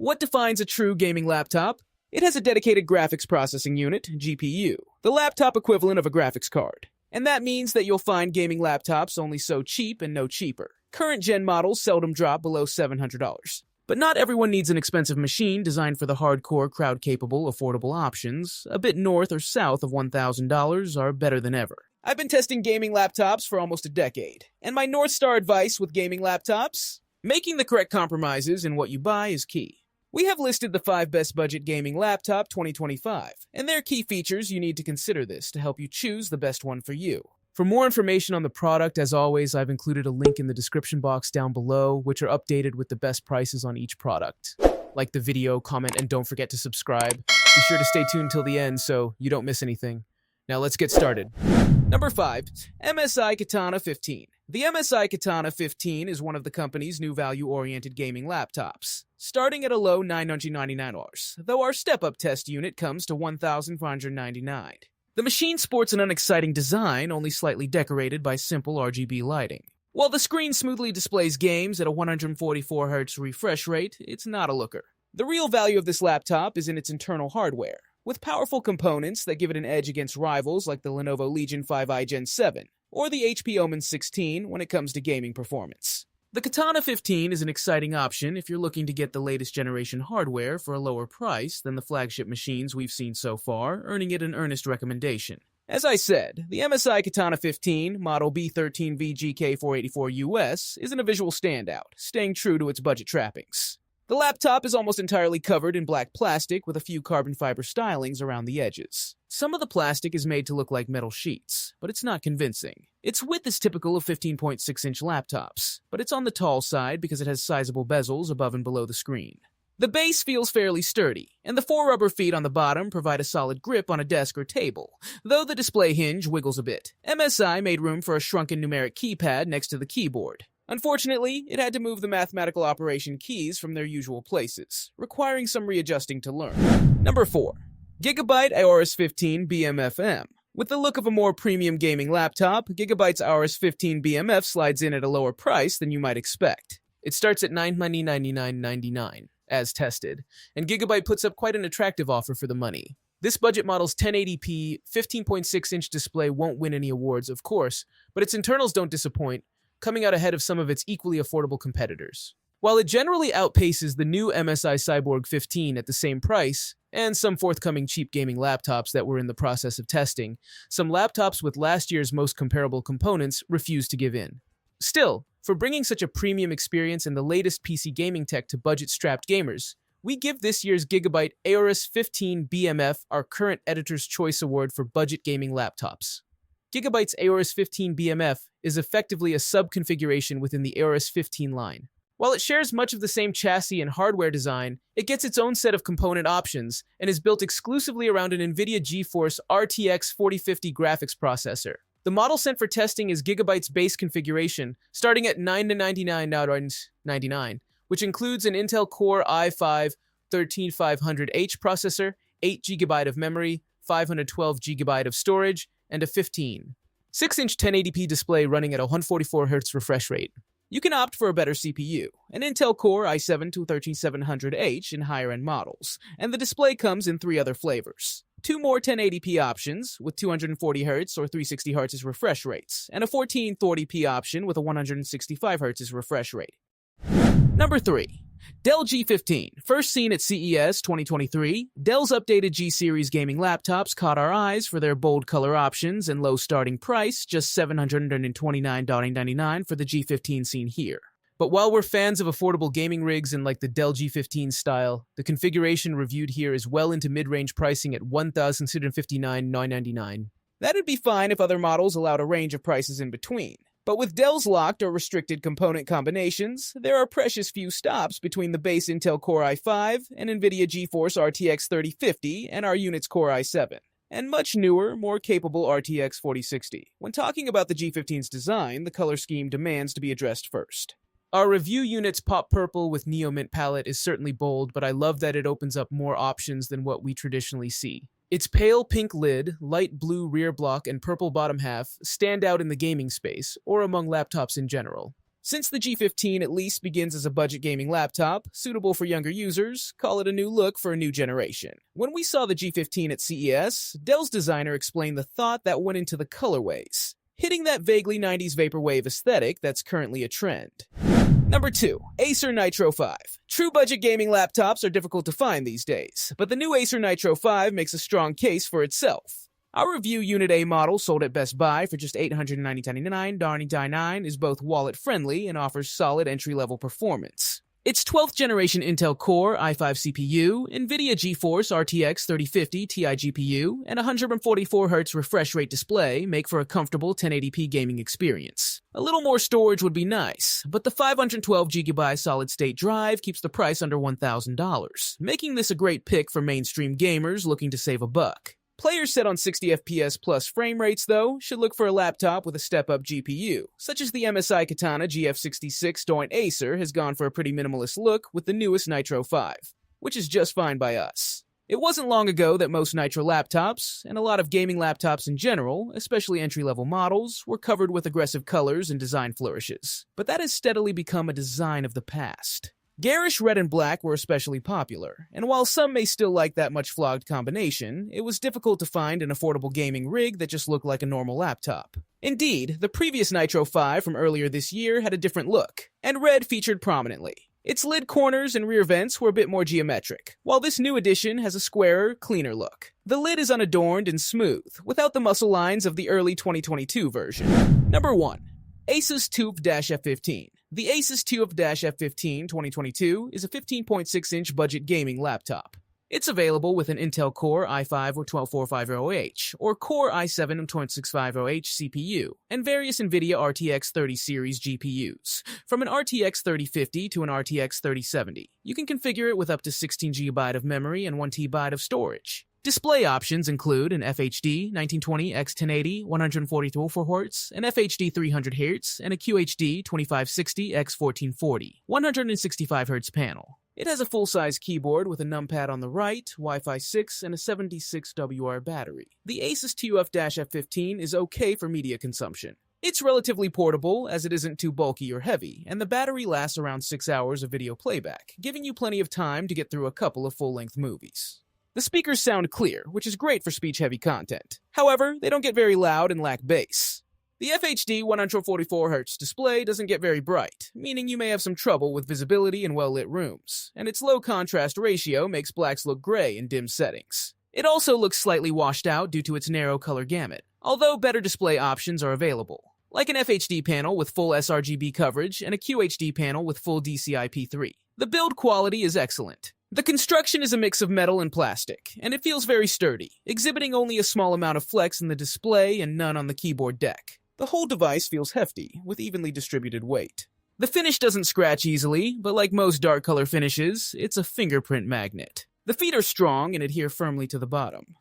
What defines a true gaming laptop? It has a dedicated graphics processing unit, GPU, the laptop equivalent of a graphics card. And that means that you'll find gaming laptops only so cheap and no cheaper. Current gen models seldom drop below $700. But not everyone needs an expensive machine designed for the hardcore, crowd-capable, affordable options. A bit north or south of $1,000 are better than ever. I've been testing gaming laptops for almost a decade, and my North Star advice with gaming laptops? Making the correct compromises in what you buy is key. We have listed the 5 best budget gaming laptop 2025, and there are key features you need to consider this to help you choose the best one for you. For more information on the product, as always, I've included a link in the description box down below, which are updated with the best prices on each product. Like the video, comment, and don't forget to subscribe. Be sure to stay tuned till the end so you don't miss anything. Now let's get started. Number 5. MSI Katana 15. The MSI Katana 15 is one of the company's new value-oriented gaming laptops, starting at a low $999, though our step-up test unit comes to $1,499. The machine sports an unexciting design, only slightly decorated by simple RGB lighting. While the screen smoothly displays games at a 144Hz refresh rate, it's not a looker. The real value of this laptop is in its internal hardware, with powerful components that give it an edge against rivals like the Lenovo Legion 5i Gen 7 or the HP Omen 16 when it comes to gaming performance. The Katana 15 is an exciting option if you're looking to get the latest generation hardware for a lower price than the flagship machines we've seen so far, earning it an earnest recommendation. As I said, the MSI Katana 15, model B13VGK484US, isn't a visual standout, staying true to its budget trappings. The laptop is almost entirely covered in black plastic with a few carbon fiber stylings around the edges. Some of the plastic is made to look like metal sheets, but it's not convincing. Its width is typical of 15.6-inch laptops, but it's on the tall side because it has sizable bezels above and below the screen. The base feels fairly sturdy, and the 4 rubber feet on the bottom provide a solid grip on a desk or table, though the display hinge wiggles a bit. MSI made room for a shrunken numeric keypad next to the keyboard. Unfortunately, it had to move the mathematical operation keys from their usual places, requiring some readjusting to learn. Number 4. Gigabyte Aorus 15 BMFM. With the look of a more premium gaming laptop, Gigabyte's Aorus 15 BMF slides in at a lower price than you might expect. It starts at $999.99, as tested, and Gigabyte puts up quite an attractive offer for the money. This budget model's 1080p 15.6-inch display won't win any awards, of course, but its internals don't disappoint, coming out ahead of some of its equally affordable competitors. While it generally outpaces the new MSI Cyborg 15 at the same price, and some forthcoming cheap gaming laptops that were in the process of testing, some laptops with last year's most comparable components refuse to give in. Still, for bringing such a premium experience and the latest PC gaming tech to budget-strapped gamers, we give this year's Gigabyte Aorus 15 BMF our current Editor's Choice Award for budget gaming laptops. Gigabyte's Aorus 15 BMF is effectively a sub-configuration within the Aorus 15 line. While it shares much of the same chassis and hardware design, it gets its own set of component options and is built exclusively around an NVIDIA GeForce RTX 4050 graphics processor. The model sent for testing is Gigabyte's base configuration, starting at $999.99, which includes an Intel Core i5-13500H processor, 8GB of memory, 512GB of storage, and a 6-inch 1080p display running at a 144Hz refresh rate. You can opt for a better CPU, an Intel Core i7-13700H in higher-end models, and the display comes in 3 other flavors. 2 more 1080p options with 240Hz or 360Hz refresh rates, and a 1440p option with a 165Hz refresh rate. Number 3. Dell G15. First seen at CES 2023, Dell's updated G-series gaming laptops caught our eyes for their bold color options and low starting price, just $729.99 for the G15 seen here. But while we're fans of affordable gaming rigs and like the Dell G15 style, the configuration reviewed here is well into mid-range pricing at $1,659.99. That'd be fine if other models allowed a range of prices in between. But with Dell's locked or restricted component combinations, there are precious few stops between the base Intel Core i5 and NVIDIA GeForce RTX 3050 and our unit's Core i7, and much newer, more capable RTX 4060. When talking about the G15's design, the color scheme demands to be addressed first. Our review unit's pop purple with neo mint palette is certainly bold, but I love that it opens up more options than what we traditionally see. Its pale pink lid, light blue rear block, and purple bottom half stand out in the gaming space, or among laptops in general. Since the G15 at least begins as a budget gaming laptop, suitable for younger users, call it a new look for a new generation. When we saw the G15 at CES, Dell's designer explained the thought that went into the colorways, hitting that vaguely 90s vaporwave aesthetic that's currently a trend. Number 2. Acer Nitro 5. True budget gaming laptops are difficult to find these days, but the new Acer Nitro 5 makes a strong case for itself. Our review Unit A model sold at Best Buy for just $899.99 is both wallet-friendly and offers solid entry-level performance. Its 12th generation Intel Core i5 CPU, NVIDIA GeForce RTX 3050 Ti GPU, and 144Hz refresh rate display make for a comfortable 1080p gaming experience. A little more storage would be nice, but the 512GB solid-state drive keeps the price under $1,000, making this a great pick for mainstream gamers looking to save a buck. Players set on 60 FPS plus frame rates, though, should look for a laptop with a step-up GPU, such as the MSI Katana GF66 joint Acer has gone for a pretty minimalist look with the newest Nitro 5, which is just fine by us. It wasn't long ago that most Nitro laptops, and a lot of gaming laptops in general, especially entry-level models, were covered with aggressive colors and design flourishes, but that has steadily become a design of the past. Garish red and black were especially popular, and while some may still like that much flogged combination, it was difficult to find an affordable gaming rig that just looked like a normal laptop. Indeed, the previous Nitro 5 from earlier this year had a different look, and red featured prominently. Its lid corners and rear vents were a bit more geometric, while this new edition has a squarer, cleaner look. The lid is unadorned and smooth, without the muscle lines of the early 2022 version. Number 1. Asus TUF-F15. The Asus TUF-F15 2022 is a 15.6-inch budget gaming laptop. It's available with an Intel Core i5 or 12450H, or Core i7 or 2650H CPU, and various NVIDIA RTX 30 series GPUs, from an RTX 3050 to an RTX 3070. You can configure it with up to 16GB of memory and 1TB of storage. Display options include an FHD 1920x1080 144Hz, an FHD 300Hz, and a QHD 2560x1440 165Hz panel. It has a full-size keyboard with a numpad on the right, Wi-Fi 6, and a 76WR battery. The Asus TUF-F15 is okay for media consumption. It's relatively portable, as it isn't too bulky or heavy, and the battery lasts around 6 hours of video playback, giving you plenty of time to get through a couple of full-length movies. The speakers sound clear, which is great for speech-heavy content. However, they don't get very loud and lack bass. The FHD 144Hz display doesn't get very bright, meaning you may have some trouble with visibility in well-lit rooms, and its low contrast ratio makes blacks look gray in dim settings. It also looks slightly washed out due to its narrow color gamut, although better display options are available, like an FHD panel with full sRGB coverage and a QHD panel with full DCI-P3. The build quality is excellent. The construction is a mix of metal and plastic, and it feels very sturdy, exhibiting only a small amount of flex in the display and none on the keyboard deck. The whole device feels hefty, with evenly distributed weight. The finish doesn't scratch easily, but like most dark color finishes, it's a fingerprint magnet. The feet are strong and adhere firmly to the bottom,